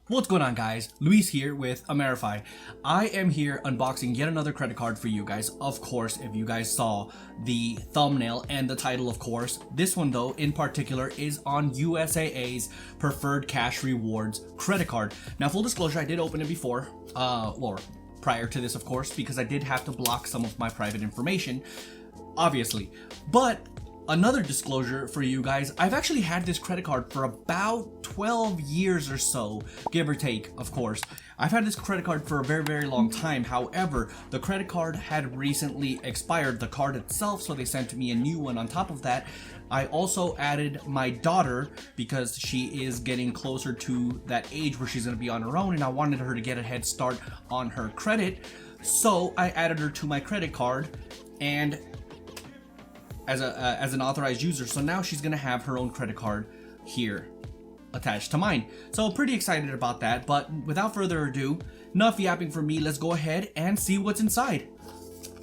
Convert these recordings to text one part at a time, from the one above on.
What's going on, guys? Luis here with Amerify. I am here unboxing yet another credit card for you guys. Of course, if you guys saw the thumbnail and the title, of course. This one though, in particular, is on USAA's Preferred Cash Rewards credit card. Now, full disclosure, I did open it before, or prior to this, of course, because I did have to block some of my private information, obviously. But another disclosure for you guys, I've actually had this credit card for about 12 years or so, give or take, of course. I've had this credit card for a very, very long time. However, the credit card had recently expired, the card itself, so they sent me a new one. On top of that, I also added my daughter because she is getting closer to that age where she's going to be on her own, and I wanted her to get a head start on her credit. So I added her to my credit card and as an authorized user, so now she's gonna have her own credit card here attached to mine. So pretty excited about that, but without further ado, enough yapping for me, let's go ahead and see what's inside.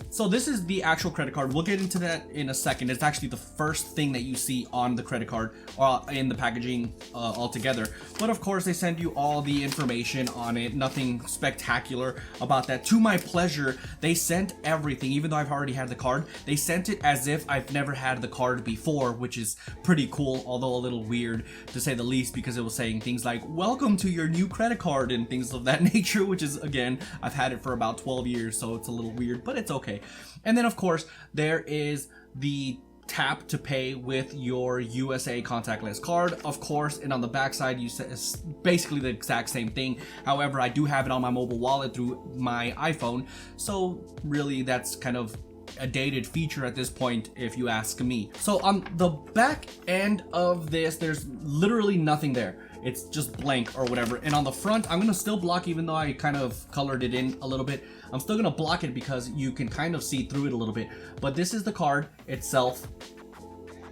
So this is the actual credit card. We'll get into that in a second. It's actually the first thing that you see on the credit card or in the packaging altogether. But of course, they send you all the information on it. Nothing spectacular about that. To my pleasure, they sent everything. Even though I've already had the card, they sent it as if I've never had the card before, which is pretty cool, although a little weird to say the least, because it was saying things like, welcome to your new credit card and things of that nature, which is, again, I've had it for about 12 years, so it's a little weird, but it's okay. And then of course there is the tap to pay with your USA contactless card, of course, and on the back side you say it's basically the exact same thing. However, I do have it on my mobile wallet through my iPhone, so really that's kind of a dated feature at this point, if you ask me. So on the back end of this, there's literally nothing there. It's just blank or whatever. And on the front, I'm gonna still block, even though I kind of colored it in a little bit. I'm still gonna block it because you can kind of see through it a little bit. But this is the card itself.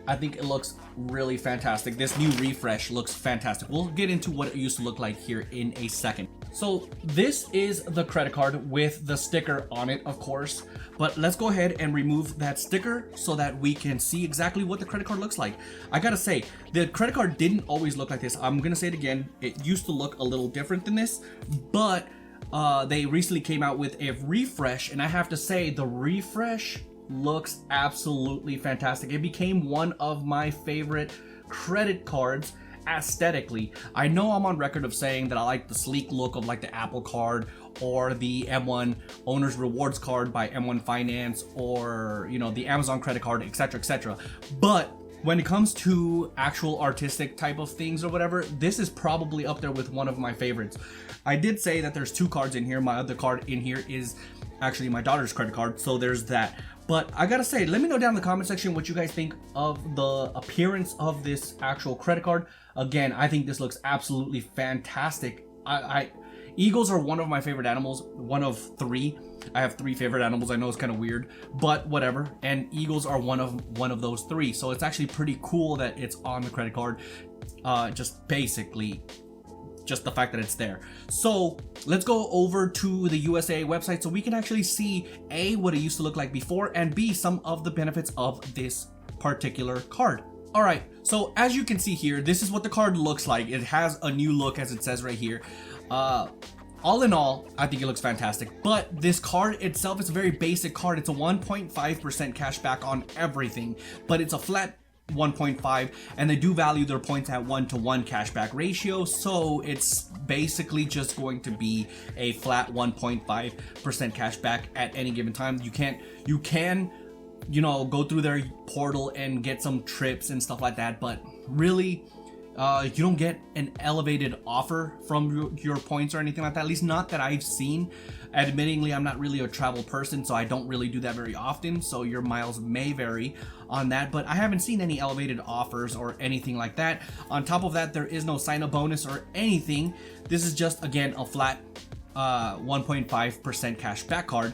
I think it looks really fantastic. This new refresh looks fantastic. We'll get into what it used to look like here in a second. So this is the credit card with the sticker on it, of course. But let's go ahead and remove that sticker so that we can see exactly what the credit card looks like. I gotta say, the credit card didn't always look like this. I'm gonna say it again. It used to look a little different than this, but they recently came out with a refresh, and I have to say the refresh looks absolutely fantastic. It became one of my favorite credit cards aesthetically. I know I'm on record of saying that I like the sleek look of like the Apple Card or the M1 Owner's Rewards Card by M1 Finance, or you know, the Amazon credit card, etc, etc. But when it comes to actual artistic type of things or whatever, this is probably up there with one of my favorites. I did say that there's two cards in here. My other card in here is actually my daughter's credit card, so there's that. But I gotta say, let me know down in the comment section what you guys think of the appearance of this actual credit card. Again, I think this looks absolutely fantastic. Eagles are one of my favorite animals, one of three. I have three favorite animals. I know it's kind of weird, but whatever. And eagles are one of those three. So it's actually pretty cool that it's on the credit card. Just basically, just the fact that it's there. So let's go over to the USA website so we can actually see A, what it used to look like before, and B, some of the benefits of this particular card. All right, so as you can see here, this is what the card looks like. It has a new look, as it says right here. All in all, I think it looks fantastic, but this card itself is a very basic card. It's a 1.5% cash back on everything, but it's a flat 1.5, and they do value their points at 1-to-1 cashback ratio, so it's basically just going to be a flat 1.5% cashback at any given time. You can you know, go through their portal and get some trips and stuff like that, but really you don't get an elevated offer from your points or anything like that, at least not that I've seen. Admittingly, I'm not really a travel person, so I don't really do that very often, so your miles may vary on that, but I haven't seen any elevated offers or anything like that. On top of that, there is no sign-up bonus or anything. This is just, again, a flat 1.5% cash back card.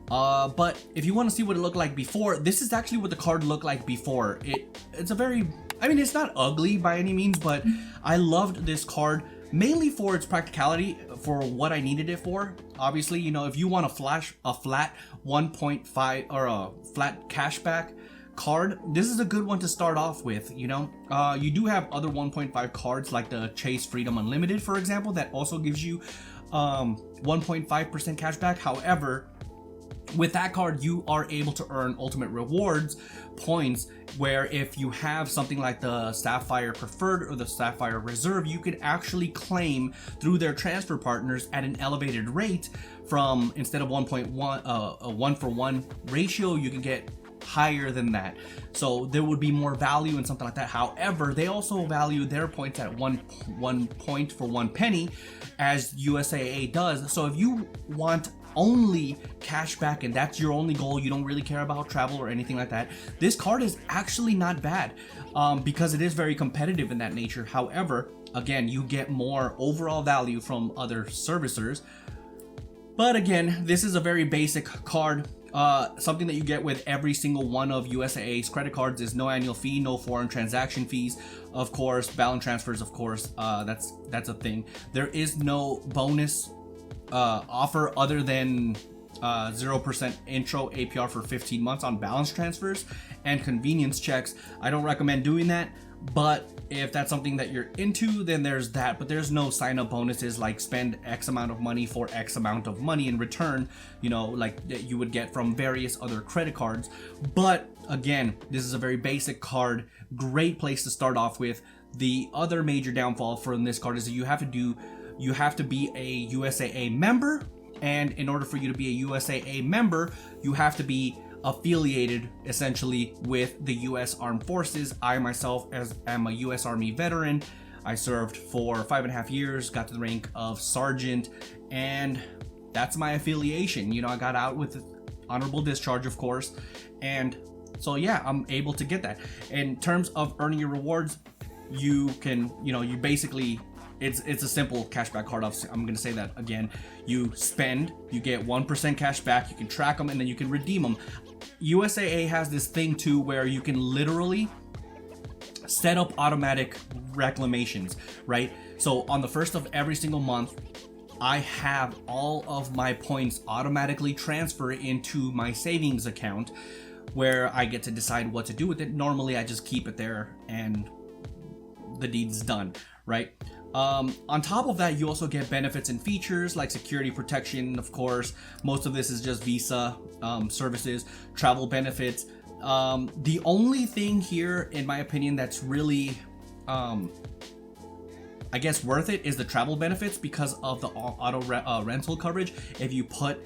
But if you want to see what it looked like before, this is actually what the card looked like before. It's a very, I mean, it's not ugly by any means, but I loved this card mainly for its practicality, for what I needed it for. Obviously, you know, if you want a flat 1.5 or a flat cashback card, this is a good one to start off with. You know, you do have other 1.5 cards like the Chase Freedom Unlimited, for example, that also gives you 1.5% cash back. However, with that card, you are able to earn ultimate rewards points, where if you have something like the Sapphire Preferred or the Sapphire Reserve, you can actually claim through their transfer partners at an elevated rate. From, instead of 1.1 a 1-for-1 ratio, you can get higher than that, so there would be more value in something like that. However, they also value their points at one point for 1 penny, as USAA does. So if you want only cash back and that's your only goal, you don't really care about travel or anything like that, this card is actually not bad, because it is very competitive in that nature. However, again, you get more overall value from other servicers. But again, this is a very basic card. Something that you get with every single one of USAA's credit cards is no annual fee, no foreign transaction fees, of course, balance transfers, of course, that's a thing. There is no bonus offer other than 0% intro APR for 15 months on balance transfers and convenience checks. I don't recommend doing that, but if that's something that you're into, then there's that. But there's no sign-up bonuses like spend X amount of money for X amount of money in return, you know, like that you would get from various other credit cards. But again, this is a very basic card, great place to start off with. The other major downfall from this card is that you have to be a USAA member, and in order for you to be a USAA member, you have to be affiliated essentially with the US Armed Forces. I myself am a US Army veteran. I served for 5.5 years, got to the rank of sergeant, and that's my affiliation. You know, I got out with honorable discharge, of course, and so yeah, I'm able to get that. In terms of earning your rewards, you can, you know, you basically, it's a simple cashback card. I'm going to say that again. You spend, you get 1% cash back, you can track them, and then you can redeem them. USAA has this thing too where you can literally set up automatic reclamations, right? So on the first of every single month, I have all of my points automatically transfer into my savings account, where I get to decide what to do with it. Normally I just keep it there and the deed's done, right? On top of that, you also get benefits and features like security protection, of course. Most of this is just Visa services, travel benefits. The only thing here, in my opinion, that's really, I guess, worth it is the travel benefits because of the auto rental coverage. If you put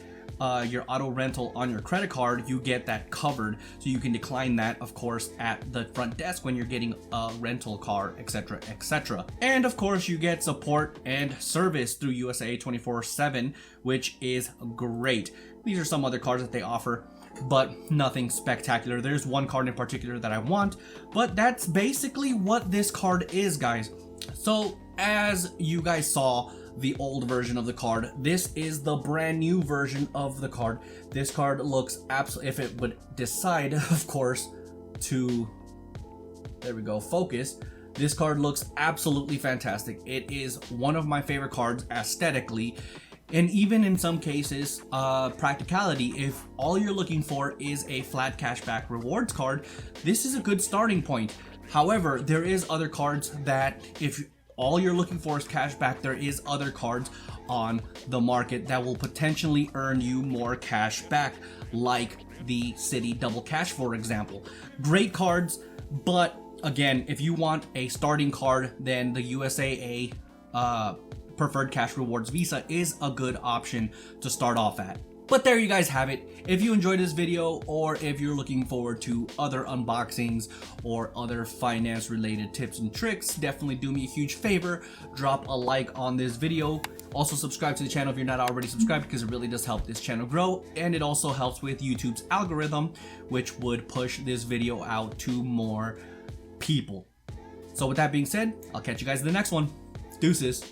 your auto rental on your credit card, you get that covered, so you can decline that, of course, at the front desk when you're getting a rental car, etc, etc. And of course, you get support and service through USA 24/7, which is great. These are some other cards that they offer, but nothing spectacular. There's one card in particular that I want, but that's basically what this card is, guys. So as you guys saw the old version of the card, this is the brand new version of the card. This card looks absolutely, if it would decide, of course, to, there we go, focus, this card looks absolutely fantastic. It is one of my favorite cards aesthetically, and even in some cases, practicality. If all you're looking for is a flat cashback rewards card, this is a good starting point. However, there is other cards that, if all you're looking for is cash back, there is other cards on the market that will potentially earn you more cash back, like the Citi Double Cash, for example. Great cards, but again, if you want a starting card, then the USAA Preferred Cash Rewards Visa is a good option to start off at. But there you guys have it. If you enjoyed this video, or if you're looking forward to other unboxings or other finance related tips and tricks, definitely do me a huge favor, drop a like on this video. Also subscribe to the channel if you're not already subscribed, because it really does help this channel grow, and it also helps with YouTube's algorithm, which would push this video out to more people. So with that being said, I'll catch you guys in the next one. Deuces.